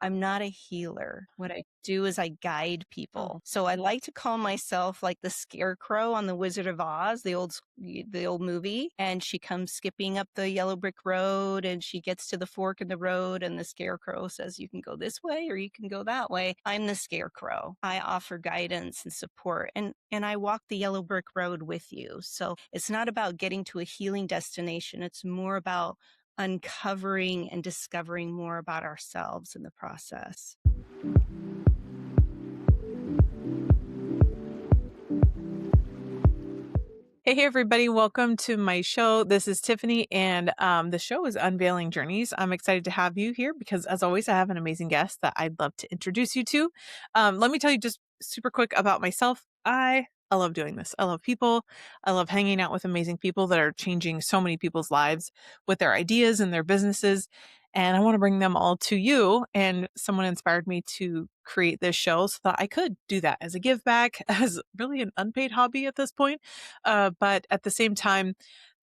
I'm not a healer. What I do is I guide Oh, people. So I like to call myself like the scarecrow on the Wizard of Oz, the old movie. And she comes skipping up the yellow brick road and she gets to the fork in the road and the scarecrow says, you can go this way or you can go that way. I'm the scarecrow. I offer guidance and support and I walk the yellow brick road with you. So it's not about getting to a healing destination. It's more about uncovering and discovering more about ourselves in the process. hey, everybody. Welcome to my show. This is Tiffany, and the show is Unveiling Journeys. I'm excited to have you here because, as always, I have an amazing guest that I'd love to introduce you to. Let me tell you just super quick about myself. I love doing this. I love people. I love hanging out with amazing people that are changing so many people's lives with their ideas and their businesses. And I want to bring them all to you. And someone inspired me to create this show so that I could do that as a give back, as really an unpaid hobby at this point. But at the same time,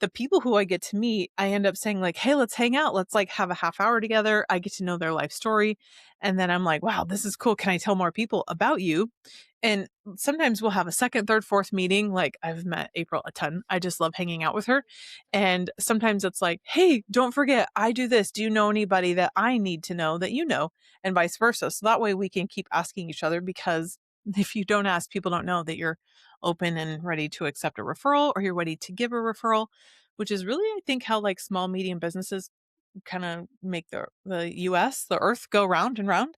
the people who I get to meet, I end up saying like, hey, let's hang out. Let's like have a half hour together. I get to know their life story. And then I'm like, wow, this is cool. Can I tell more people about you? And sometimes we'll have a second, third, fourth meeting. Like I've met April a ton. I just love hanging out with her. And sometimes it's like, hey, don't forget, I do this. Do you know anybody that I need to know that you know? And vice versa. So that way we can keep asking each other, because if you don't ask, people don't know that you're open and ready to accept a referral or you're ready to give a referral, which is really, I think, how like small, medium businesses kind of make the US, the earth go round and round.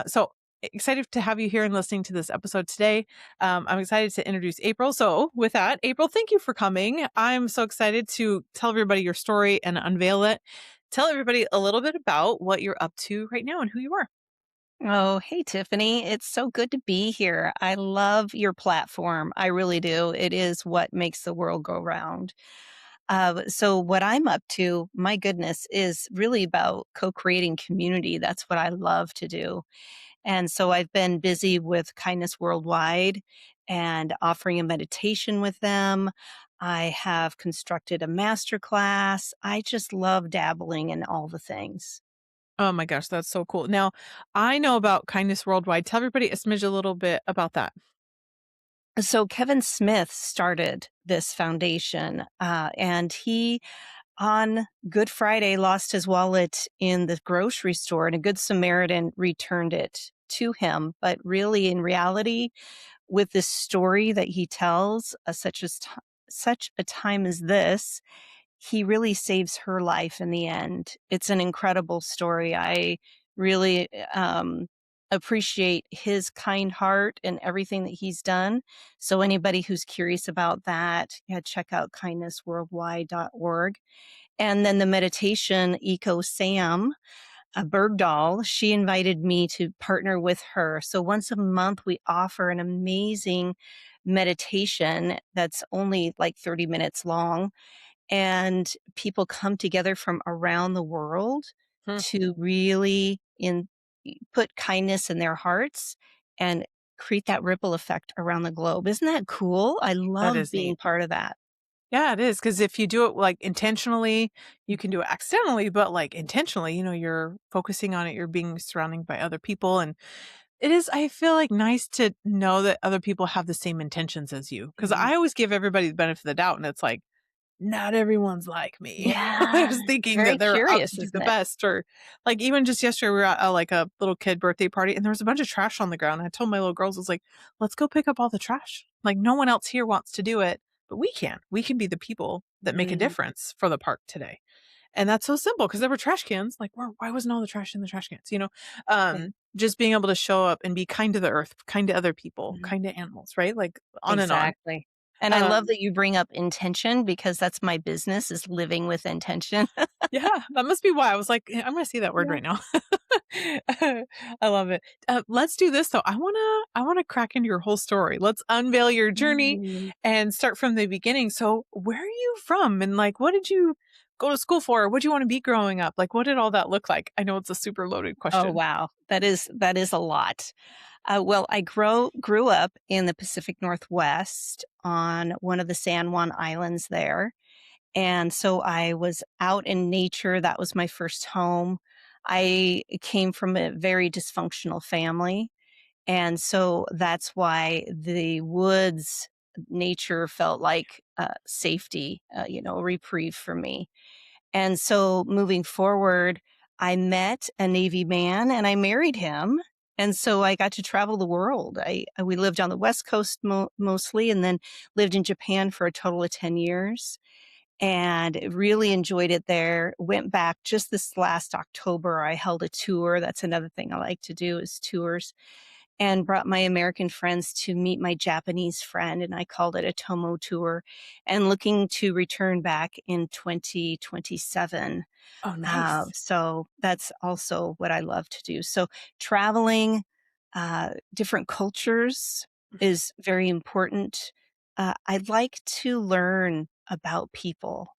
So excited to have you here and listening to this episode today. I'm excited to introduce April. So with that, April, thank you for coming. I'm so excited to tell everybody your story and unveil it. Tell everybody a little bit about what you're up to right now and who you are. Oh, hey, Tiffany. It's so good to be here. I love your platform. I really do. It is what makes the world go round. So, what I'm up to, my goodness, is really about co creating community. That's what I love to do. And so, I've been busy with Kindness Worldwide and offering a meditation with them. I have constructed a masterclass. I just love dabbling in all the things. Oh my gosh, that's so cool. Now, I know about Kindness Worldwide. Tell everybody a smidge a little bit about that. So Kevin Smith started this foundation, and he, on Good Friday, lost his wallet in the grocery store, and a Good Samaritan returned it to him. But really, in reality, with this story that he tells, such a time as this, he really saves her life in the end. It's an incredible story. I really appreciate his kind heart and everything that he's done. So anybody who's curious about that, yeah, check out kindnessworldwide.org. And then the meditation, Eco Sam, Bergdahl, she invited me to partner with her. So once a month, we offer an amazing meditation that's only like 30 minutes long, and people come together from around the world Hmm, to really put kindness in their hearts and create that ripple effect around the globe. Isn't that cool? I that love is being neat. part of that. Yeah, it is. Because if you do it like intentionally, you can do it accidentally, but like intentionally, you're focusing on it, you're being surrounded by other people. And it is, I feel like, nice to know that other people have the same intentions as you. Because Mhm. I always give everybody the benefit of the doubt. And it's like, not everyone's like me. I Yeah, was thinking that very they're out to curious, do isn't the it? best, or like even just yesterday we were at like a little kid birthday party and there was a bunch of trash on the ground. I told my little girls, I was like, let's go pick up all the trash. Like no one else here wants to do it, but we can. We can be the people that make a Mm, difference for the park today. And that's so simple because there were trash cans. Like, why wasn't all the trash in the trash cans? yeah. Just being able to show up and be kind to the earth, kind to other people, Mhm. kind to animals, right? Like on and on. Exactly. And I love Um, that you bring up intention because that's my business, is living with intention. Yeah, that must be why. I was like, I'm gonna see that word Yeah. right now. I love it. Let's do this though. I wanna crack into your whole story. Let's unveil your journey Mm. and start from the beginning. So, where are you from, and like, what did you go to school for? What did you want to be growing up? Like, what did all that look like? I know it's a super loaded Oh, question. wow. That is a lot. Well, I grew up in the Pacific Northwest on one of the San Juan Islands there. And so I was out in nature. That was my first home. I came from a very dysfunctional family, and so that's why the woods, nature felt like, safety, a reprieve for me. And so moving forward, I met a Navy man and I married him. And so I got to travel the world. We lived on the West Coast mostly, and then lived in Japan for a total of 10 years, and really enjoyed it there. Went back just this last October. I held a tour. That's another thing I like to do is tours, and brought my American friends to meet my Japanese friend, and I called it a Tomo tour, and looking to return back in 2027. Oh, nice. So that's also what I love to do. So traveling, different cultures is very important. I like to learn about people.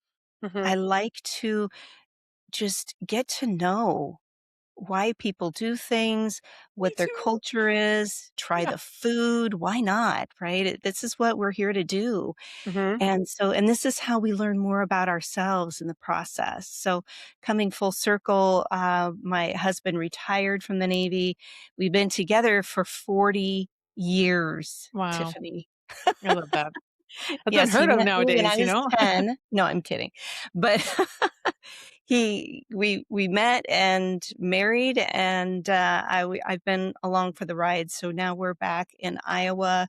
Mhm. I like to just get to know why people do things, Me what their too. culture is, try Yeah. the food, why not, right? This is what we're here to do. Mhm. And this is how we learn more about ourselves in the process. So coming full circle, my husband retired from the Navy. We've been together for 40 years, Wow. Tiffany. I love that. That's Yes, he unheard of met me when I nowadays, you was know? 10. No, I'm kidding. But we met and married, and I've been along for the ride. So now we're back in Iowa,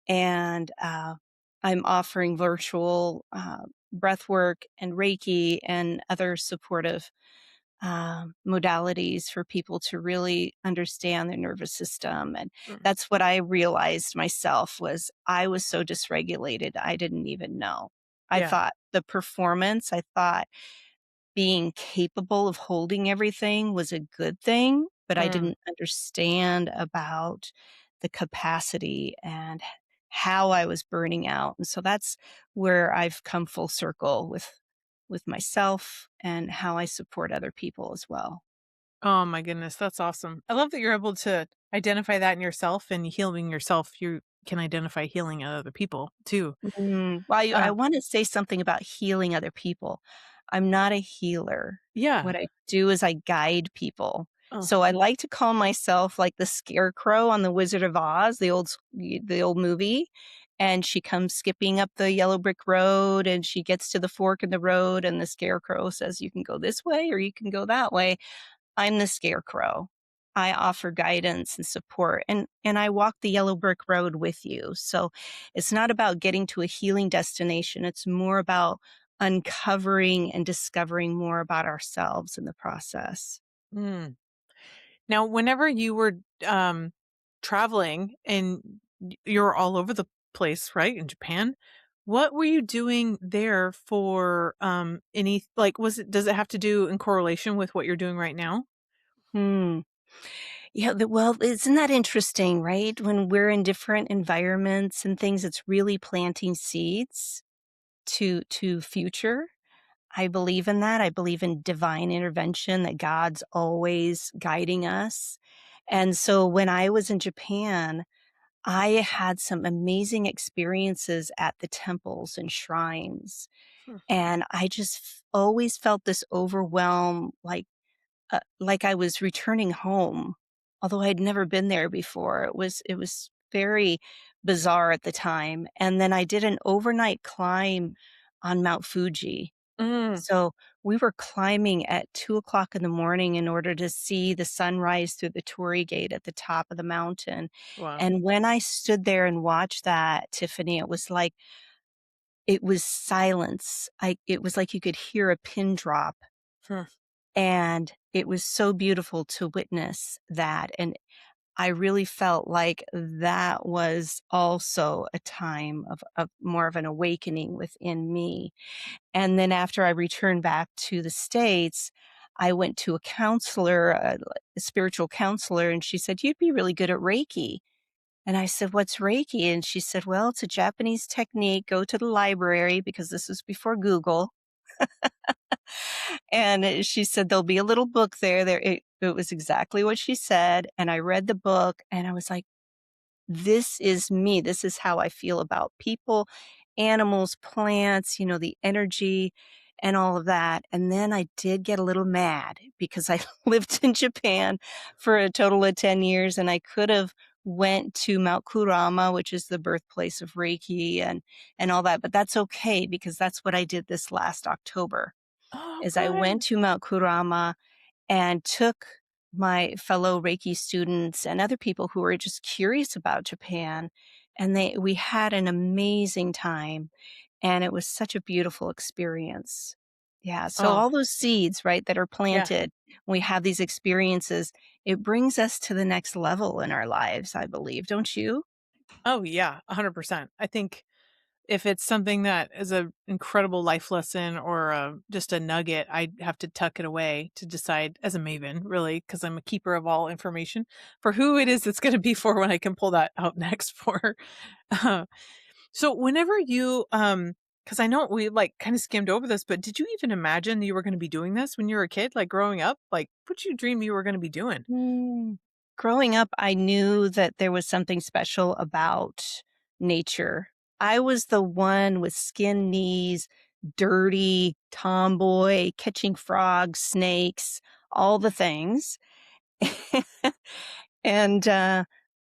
and I'm offering virtual breath work and Reiki and other supportive modalities for people to really understand their nervous system. And Mm. that's what I realized myself was I was so dysregulated, I didn't even know. I Yeah. thought the performance, I thought being capable of holding everything was a good thing, but I Mm. didn't understand about the capacity and how I was burning out. And so that's where I've come full circle with myself and how I support other people as well. Oh my goodness, that's awesome. I love that you're able to identify that in yourself and healing yourself. You can identify healing in other people too. Well, I Uh, wanna say something about healing other people. I'm not a healer. yeah. What I do is I guide people. Oh. So I like to call myself like the scarecrow on The Wizard of Oz, the old movie, and she comes skipping up the yellow brick road, and she gets to the fork in the road, and the scarecrow says, "You can go this way or you can go that way." I'm the scarecrow. I offer guidance and support, and I walk the yellow brick road with you. So it's not about getting to a healing destination. It's more about uncovering and discovering more about ourselves in the process. Mm. Now, whenever you were traveling and you're all over the place, right? In Japan, what were you doing there for any like was it does it have to do in correlation with what you're doing right now? Hmm. Yeah, well, isn't that interesting, right? When we're in different environments and things, it's really planting seeds to future. I believe in that. I believe in divine intervention, that God's always guiding us. And so when I was in Japan, I had some amazing experiences at the temples and shrines. Hmm. And I just always felt this overwhelm, like I was returning home, although I'd never been there before. It was very bizarre at the time. And then I did an overnight climb on Mount Fuji, Mm, so we were climbing at 2 o'clock in the morning in order to see the sunrise through the Torii Gate at the top of the mountain. wow. And when I stood there and watched that, Tiffany, it was like it was silence. It was like you could hear a pin drop. Hmm. And it was so beautiful to witness that. And I really felt like that was also a time of more of an awakening within me. And then after I returned back to the States, I went to a counselor, a spiritual counselor, and she said, "You'd be really good at Reiki." And I said, "What's Reiki?" And she said, "Well, it's a Japanese technique. Go to the library," because this was before Google. And she said, "There'll be a little book there." It was exactly what she said. And I read the book and I was like, this is me. This is how I feel about people, animals, plants, the energy. and all of that. And then I did get a little mad because I lived in Japan for a total of 10 years, and I could have went to Mount Kurama, which is the birthplace of Reiki and all that, but that's okay because that's what I did this last October. Oh, Is I fun. went to Mount Kurama and took my fellow Reiki students and other people who were just curious about Japan, and we had an amazing time, and it was such a beautiful experience. Yeah, so Oh, all those seeds, right, that are yeah. planted, we have these experiences, it brings us to the next level in our lives, I believe, don't you? Oh, yeah, 100%. I think if it's something that is an incredible life lesson or just a nugget, I have to tuck it away to decide as a maven, really, because I'm a keeper of all information for who it is it's going to be for when I can pull that out next for. Uh, so whenever you, because I know we like kind of skimmed over this, but did you even imagine that you were going to be doing this when you were a kid, like growing up? Like, what you dream you were going to be doing? Mm. Growing up, I knew that there was something special about nature. I was the one with skin knees, dirty tomboy, catching frogs, snakes, all the things. And,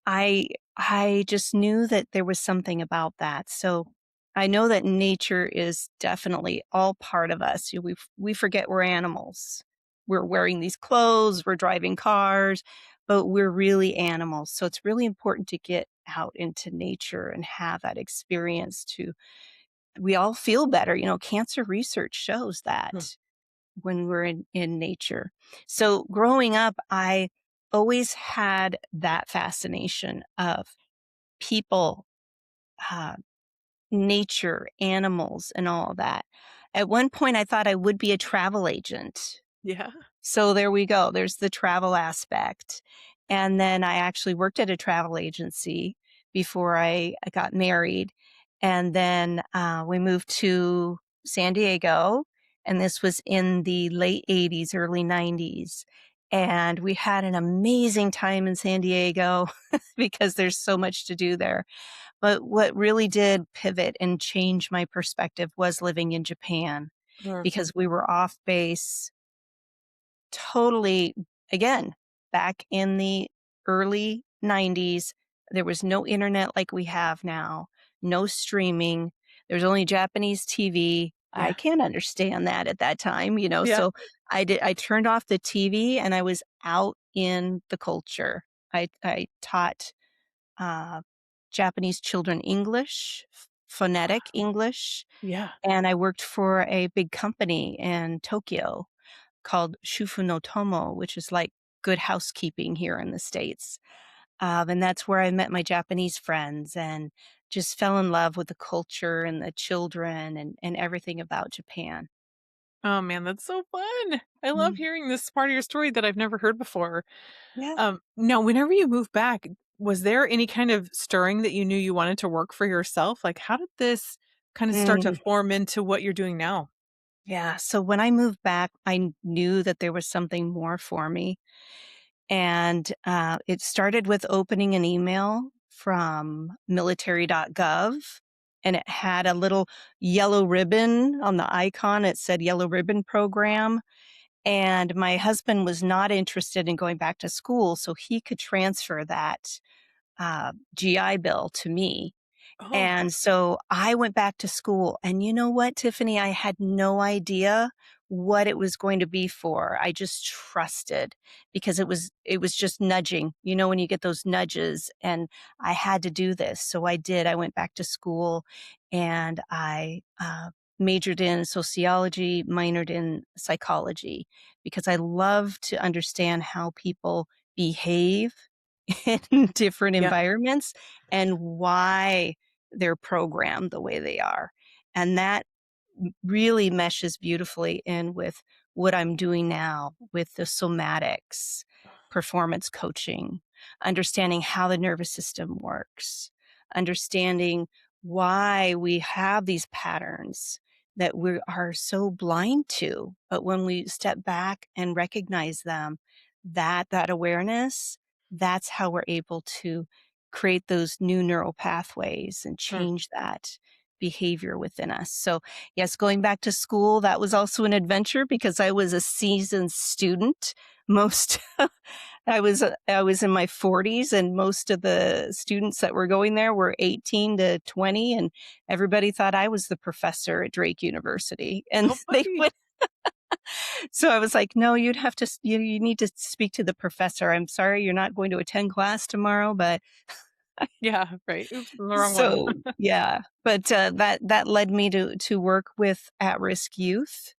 I I just knew that there was something about that. So, I know that nature is definitely all part of us. We forget we're animals. We're wearing these clothes, we're driving cars, but we're really animals. So, it's really important to get out into nature and have that experience to we all feel better. Cancer research shows Hmm. that when we're in nature. So growing up, I always had that fascination of people, uh, nature, animals, and all of that. At one point, I thought I would be a travel agent. Yeah. So there we go. There's the travel aspect. And then I actually worked at a travel agency before I got married. And then we moved to San Diego. And this was in the late 80s, early 90s. And we had an amazing time in San Diego because there's so much to do there. But what really did pivot and change my perspective was living in Japan Mm. because we were off base totally again, back in the early 90s, there was no internet like we have now, no streaming. There's only Japanese TV. I Yeah. can't understand that at that time, Yeah. so I turned off the TV and I was out in the culture. I taught, uh, Japanese children English, phonetic English, Yeah. and I worked for a big company in Tokyo called Shufu no Tomo, which is like Good Housekeeping here in the States. And that's where I met my Japanese friends and just fell in love with the culture and the children and everything about Japan. Oh man, that's so fun. I love Mm. hearing this part of your story that I've never heard before. Yeah. Now whenever you moved back, was there any kind of stirring that you knew you wanted to work for yourself? Like how did this kind of start to Mm. form into what you're doing now? Yeah. So when I moved back, knew that there was something more for me. And it started with opening an email from military.gov, and it had a little yellow ribbon on the icon. It said yellow ribbon program. And my husband was not interested in going back to school, so he could transfer that GI Bill to me. Oh, And so I went back to school, and you know what, Tiffany? I had no idea what it was going to be for. I just trusted because it was just nudging. When you get those nudges, and I had to do this. So I did. I went back to school and I majored in sociology, minored in psychology because I love to understand how people behave in different yeah. environments and why they're programmed the way they are. And that really meshes beautifully in with what I'm doing now with the somatics, performance coaching, understanding how the nervous system works, understanding why we have these patterns that we are so blind to. But when we step back and recognize them, that awareness, that's how we're able to create those new neural pathways and Hmm. change that. behavior within us. So, yes, going back to school, that was also an adventure because I was a seasoned student. Most I was in my 40s, and most of the students that were going there were 18 to 20, and everybody thought I was the professor at Drake University. And Oh, they buddy. would so I was like, "No, you'd have to you need to speak to the professor. I'm sorry you're not going to attend class tomorrow, but." Yeah, right. Oops, the wrong one. So, yeah, but, that led me to work with at-risk youth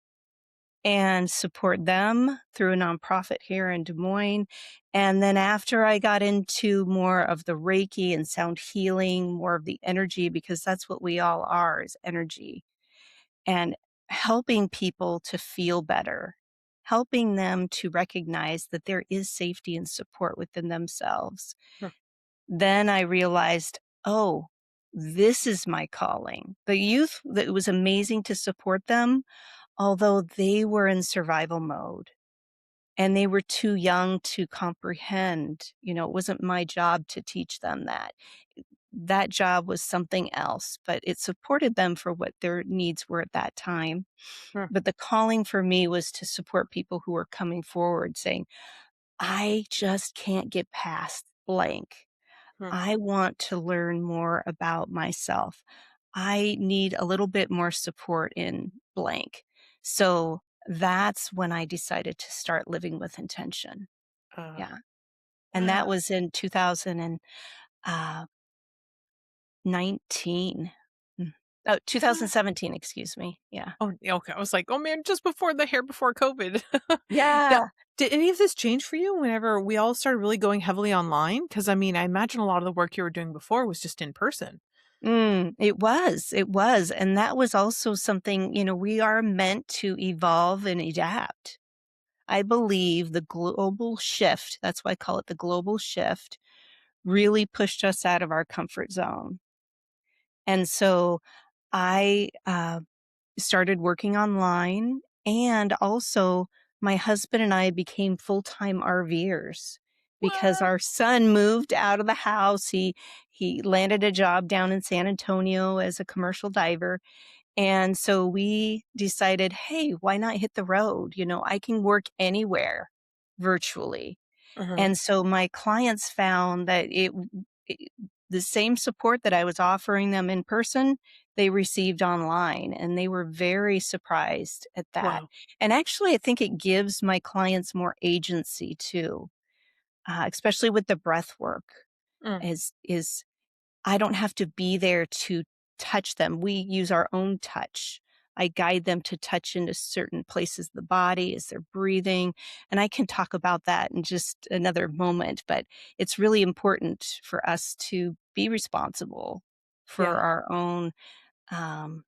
and support them through a nonprofit here in Des Moines, and then after I got into more of the Reiki and sound healing, more of the energy, because that's what we all are, is energy, and helping people to feel better, helping them to recognize that there is safety and support within themselves. Huh, Then I realized, oh, this is my calling. The youth, that it was amazing to support them, although they were in survival mode and they were too young to comprehend. It wasn't my job to teach them that. That job was something else, but it supported them for what their needs were at that time. huh, But the calling for me was to support people who were coming forward saying, I just can't get past blank. huh. I want to learn more about myself. I need a little bit more support in blank. So that's when I decided to start living with intention. Uh, Yeah. And wow. that was in 2019. Mm. Oh, 2017, excuse me. Yeah. Oh, yeah, okay. I was like, "Oh, man, just before the hair before COVID." Now, Yeah. did any of this change for you whenever we all started really going heavily online? Because I mean, I imagine a lot of the work you were doing before was just in person. It was. It was. And that was also something, we are meant to evolve and adapt. I believe the global shift, that's why I call it the global shift, really pushed us out of our comfort zone. And so I started working online, and also my husband and I became full-time RVers because What? our son moved out of the house. He landed a job down in San Antonio as a commercial diver. And so we decided, hey, why not hit the road? I can work anywhere virtually. Uh-huh. And so my clients found that it the same support that I was offering them in person, they received online, and they were very surprised at that. Wow. And actually, I think it gives my clients more agency too, especially with the breath work. Mm, Is I don't have to be there to touch them. We use our own touch. I guide them to touch into certain places of the body as they're breathing. And I can talk about that in just another moment, but it's really important for us to be responsible for yeah. our own, um,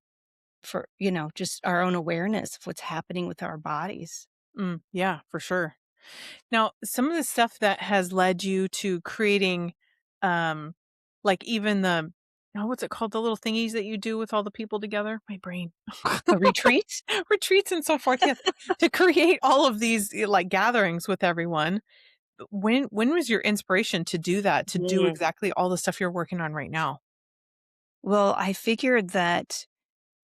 just our own awareness of what's happening with our bodies. Yeah, for sure. Now, some of the stuff that has led you to creating, um, like even the oh, what's it called? The little thingies that you do with all the people together? My brain. A retreat? Retreats and so forth. Yes. To create all of these like gatherings with everyone. When was your inspiration to do that, to do Mm. exactly all the stuff you're working on right now? Well, I figured that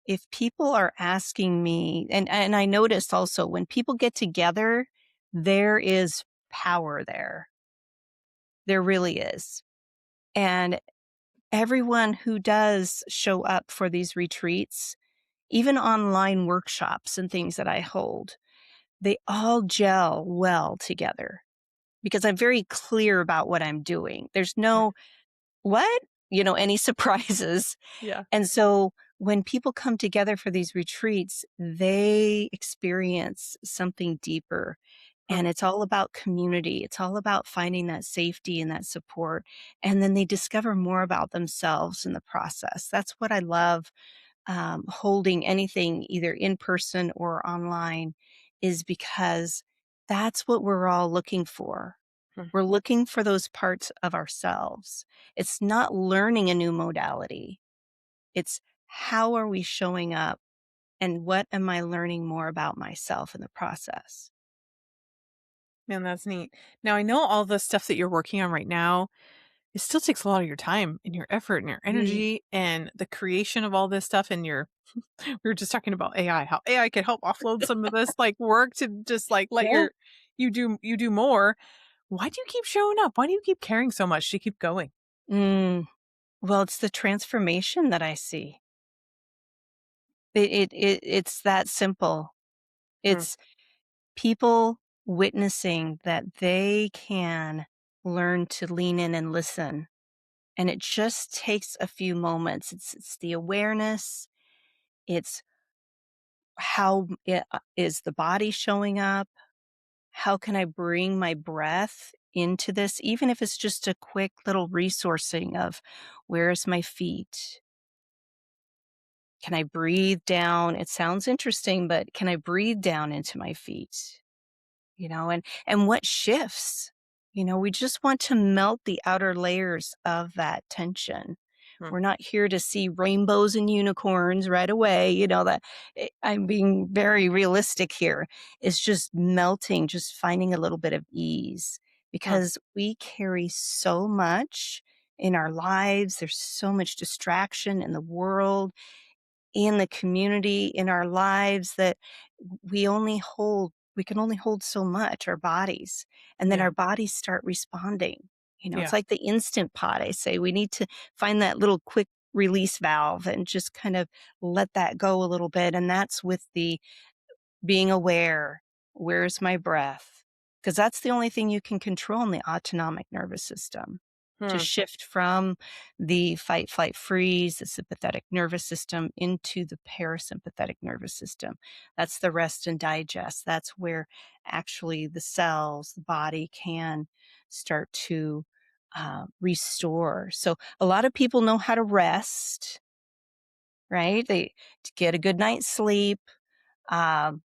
if people are asking me, and I noticed also when people get together, there is power there. There really is. And everyone who does show up for these retreats, even online workshops and things that I hold, they all gel well together because I'm very clear about what I'm doing. There's Sure. no, what? Any surprises. Yeah. And so when people come together for these retreats, they experience something deeper. Huh. And it's all about community. It's all about finding that safety and that support. And then they discover more about themselves in the process. That's what I love, holding anything either in person or online, is because that's what we're all looking for. Huh. We're looking for those parts of ourselves. It's not learning a new modality. It's how are we showing up and what am I learning more about myself in the process? Man, that's neat. Now I know all the stuff that you're working on right now. it still takes a lot of your time and your effort and your Right. energy and the creation of all this stuff and your we were just talking about AI, how AI could help offload some of this like work to just like let Yeah. you do more. Why do you keep showing up? Why do you keep caring so much to keep going? Mm. Well, it's the transformation that I see. It's that simple. Hmm, It's people witnessing that they can learn to lean in and listen. And it just takes a few moments. It's the awareness. It's how is the body showing up? How can I bring my breath into this, even if it's just a quick little resourcing of where's my feet? Can I breathe down? It sounds interesting, but can I breathe down into my feet? And what shifts? We just want to melt the outer layers of that tension. hmm, We're not here to see rainbows and unicorns right away. I'm being very realistic here. It's just melting, just finding a little bit of ease hmm. because we carry so much in our lives. There's so much distraction in the world, in the community, in our lives that we can only hold so much, our bodies, and then Yeah, our bodies start responding. It's yeah. like the instant pot. I say we need to find that little quick release valve and just kind of let that go a little bit. And that's with the being aware. Where's my breath? Because that's the only thing you can control in the autonomic nervous system. To Hmm. shift from the fight, flight, freeze, the sympathetic nervous system into the parasympathetic nervous system. That's the rest and digest. That's where actually the cells, the body can start to restore. So a lot of people know how to rest, right? They to get a good night's sleep, um,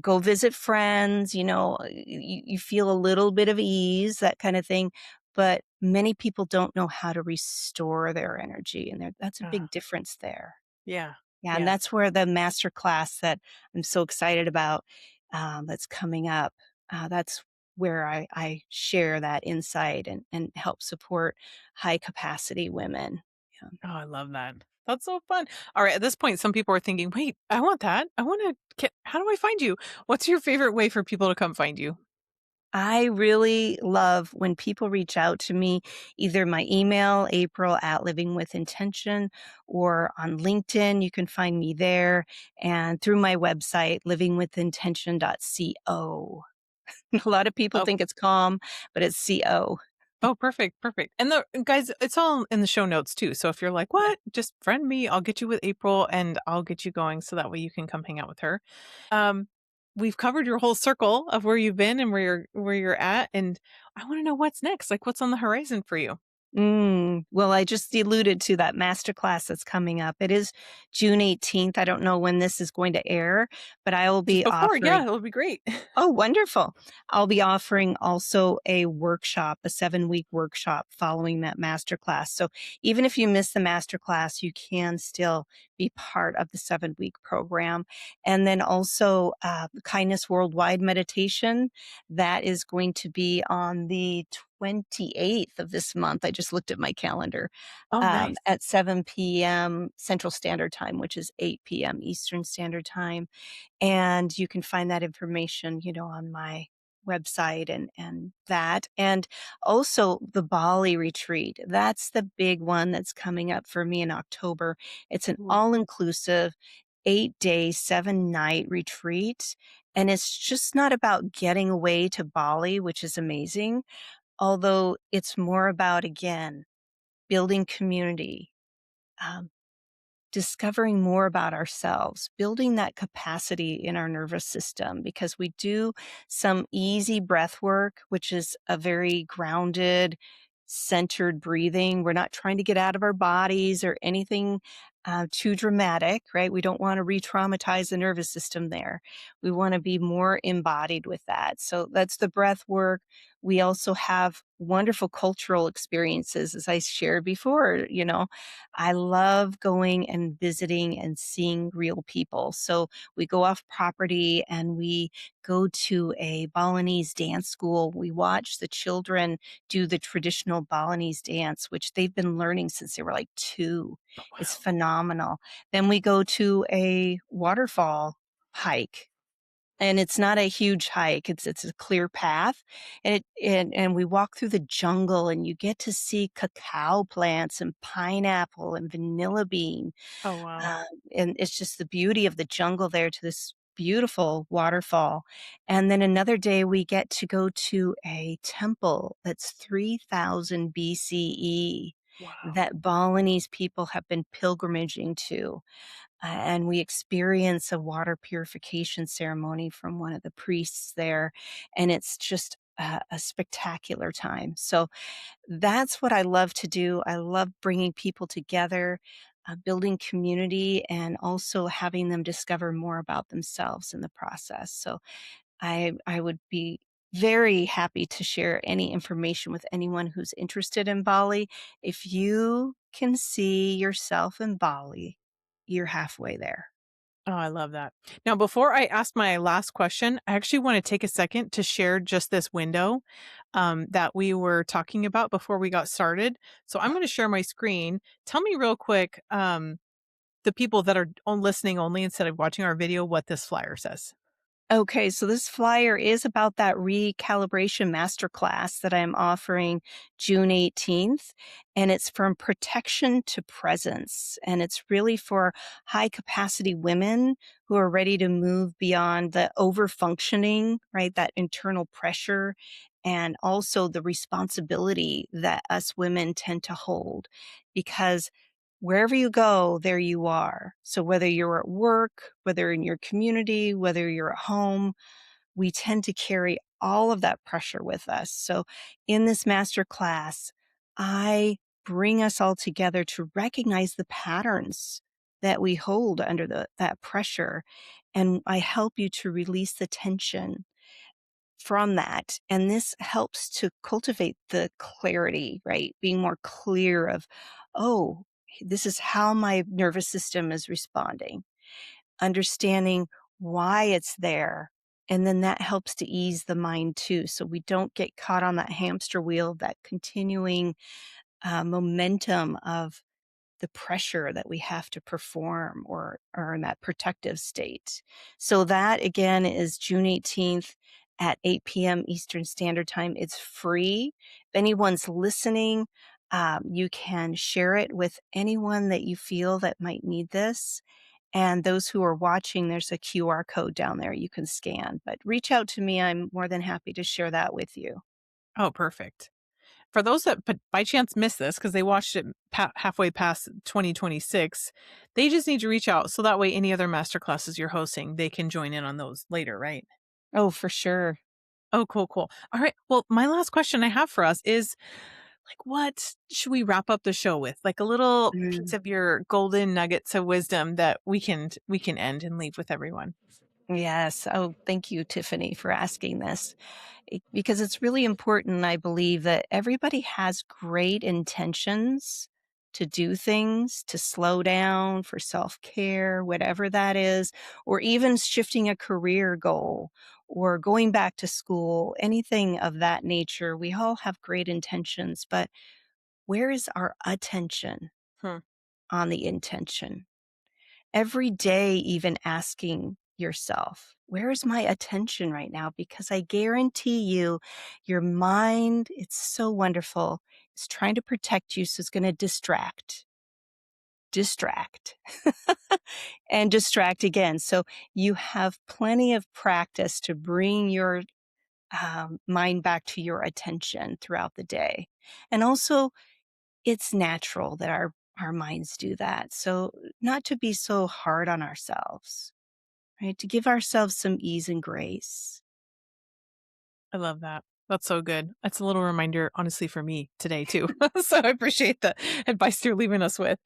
go visit friends, you feel a little bit of ease, that kind of thing. But many people don't know how to restore their energy. And that's a Ah, big difference there. yeah, Yeah. And yeah. that's where the master class that I'm so excited about, that's coming up, that's where I share that insight and help support high capacity women. Yeah. Oh, I love that. That's so fun. All right, at this point, some people are thinking, "Wait, I want that. I want to. How do I find you? What's your favorite way for people to come find you?" I really love when people reach out to me, either my email, April at Living with Intention, or on LinkedIn. You can find me there, and through my website, livingwithintention.co. A lot of people Oh, think it's calm, but it's CO. oh, perfect, perfect. And the guys, it's all in the show notes too. So if you're like, Yeah. "What?" Just friend me. I'll get you with April, and I'll get you going, so that way you can come hang out with her. Um, we've covered your whole circle of where you've been and where you're at, and I want to know what's next. Like, what's on the horizon for you? Well, I just alluded to that masterclass that's coming up. It is June 18th. I don't know when this is going to air, but I will Just be before, yeah, offering. it'll be great. Oh, wonderful. I'll be offering also a workshop, a 7-week workshop following that masterclass. So even if you miss the masterclass, you can still be part of the 7-week program. And then also Kindness Worldwide meditation. That is going to be on the 28th of this month. I just looked at my calendar, Oh, nice. at 7 p.m. Central Standard Time, which is 8 p.m. Eastern Standard Time. And you can find that information, on my website and that. And also the Bali retreat. That's the big one that's coming up for me in October. It's an Ooh. all-inclusive 8-day, 7-night retreat. And it's just not about getting away to Bali, which is amazing, although it's more about, again, building community, um, discovering more about ourselves, building that capacity in our nervous system, because we do some easy breath work, which is a very grounded, centered breathing. We're not trying to get out of our bodies or anything too dramatic, right? We don't want to re traumatize the nervous system there. We want to be more embodied with that. So that's the breath work. We also have wonderful cultural experiences, as I shared before. I love going and visiting and seeing real people. So we go off property and we go to a Balinese dance school. We watch the children do the traditional Balinese dance, which they've been learning since they were like 2. Oh, It's wow. phenomenal. Then we go to a waterfall hike, and it's not a huge hike, it's a clear path, and we walk through the jungle, and you get to see cacao plants and pineapple and vanilla bean, Oh, wow. um, and it's just the beauty of the jungle there to this beautiful waterfall. And then another day, we get to go to a temple that's 3000 BCE Wow. that Balinese people have been pilgrimaging to, and we experience a water purification ceremony from one of the priests there, and it's just a spectacular time. So that's what I love to do. I love bringing people together, building community, and also having them discover more about themselves in the process. So I would be very happy to share any information with anyone who's interested in Bali. If you can see yourself in Bali, you're halfway there. Oh, I love that. Now, before I ask my last question, I actually want to take a second to share just this window that we were talking about before we got started. So I'm going to share my screen. Tell me real quick, the people that are listening only instead of watching our video, what this flyer says. Okay, so this flyer is about that recalibration masterclass that I'm offering June 18th, and it's from protection to presence. And it's really for high capacity women who are ready to move beyond the overfunctioning, right? That internal pressure, and also the responsibility that us women tend to hold. Because wherever you go, there you are. So whether you're at work, whether in your community, whether you're at home, we tend to carry all of that pressure with us. So in this master class, I bring us all together to recognize the patterns that we hold under that pressure. And I help you to release the tension from that. And this helps to cultivate the clarity, right? Being more clear of, oh, this is how my nervous system is responding, understanding why it's there. And then that helps to ease the mind too. So we don't get caught on that hamster wheel, that continuing momentum of the pressure that we have to perform or are in that protective state. So that again is June 18th at 8 p.m. Eastern Standard Time. It's free. If anyone's listening, you can share it with anyone that you feel that might need this. And those who are watching, there's a QR code down there you can scan. But reach out to me. I'm more than happy to share that with you. Oh, perfect. For those that by chance missed this because they watched it halfway past 2026, they just need to reach out so that way any other masterclasses you're hosting, they can join in on those later, right? Oh, for sure. Oh, cool, cool. All right. Well, my last question I have for us is like, what should we wrap up the show with? Like a little piece of your golden nuggets of wisdom that we can end and leave with everyone. Yes. Oh, thank you, Tiffany, for asking this. Because it's really important, I believe, that everybody has great intentions to do things, to slow down for self care, whatever that is, or even shifting a career goal or going back to school, anything of that nature. We all have great intentions, but where is our attention Hmm. on the intention? Every day even asking yourself, where is my attention right now? Because I guarantee you, your mind, it's so wonderful. It's trying to protect you, so it's going to distract, and distract again. So you have plenty of practice to bring your mind back to your attention throughout the day. And also, it's natural that our minds do that. So not to be so hard on ourselves, right? To give ourselves some ease and grace. I love that. That's so good. That's a little reminder, honestly, for me today too. So I appreciate the advice you're leaving us with.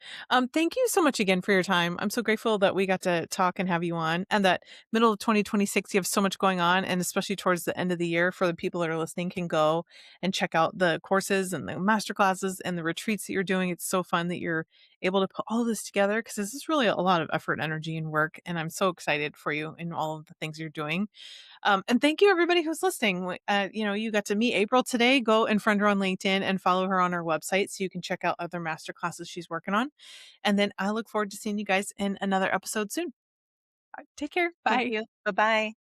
Thank you so much again for your time. I'm so grateful that we got to talk and have you on, and that middle of 2026, you have so much going on, and especially towards the end of the year, for the people that are listening, can go and check out the courses and the masterclasses and the retreats that you're doing. It's so fun that you're able to put all of this together, because this is really a lot of effort, energy, and work. And I'm so excited for you in all of the things you're doing. And thank you everybody who's listening. You got to meet April today. Go and friend her on LinkedIn and follow her on her website so you can check out other master classes she's working on. And then I look forward to seeing you guys in another episode soon. All right, take care. Thank Bye. you. Bye-bye.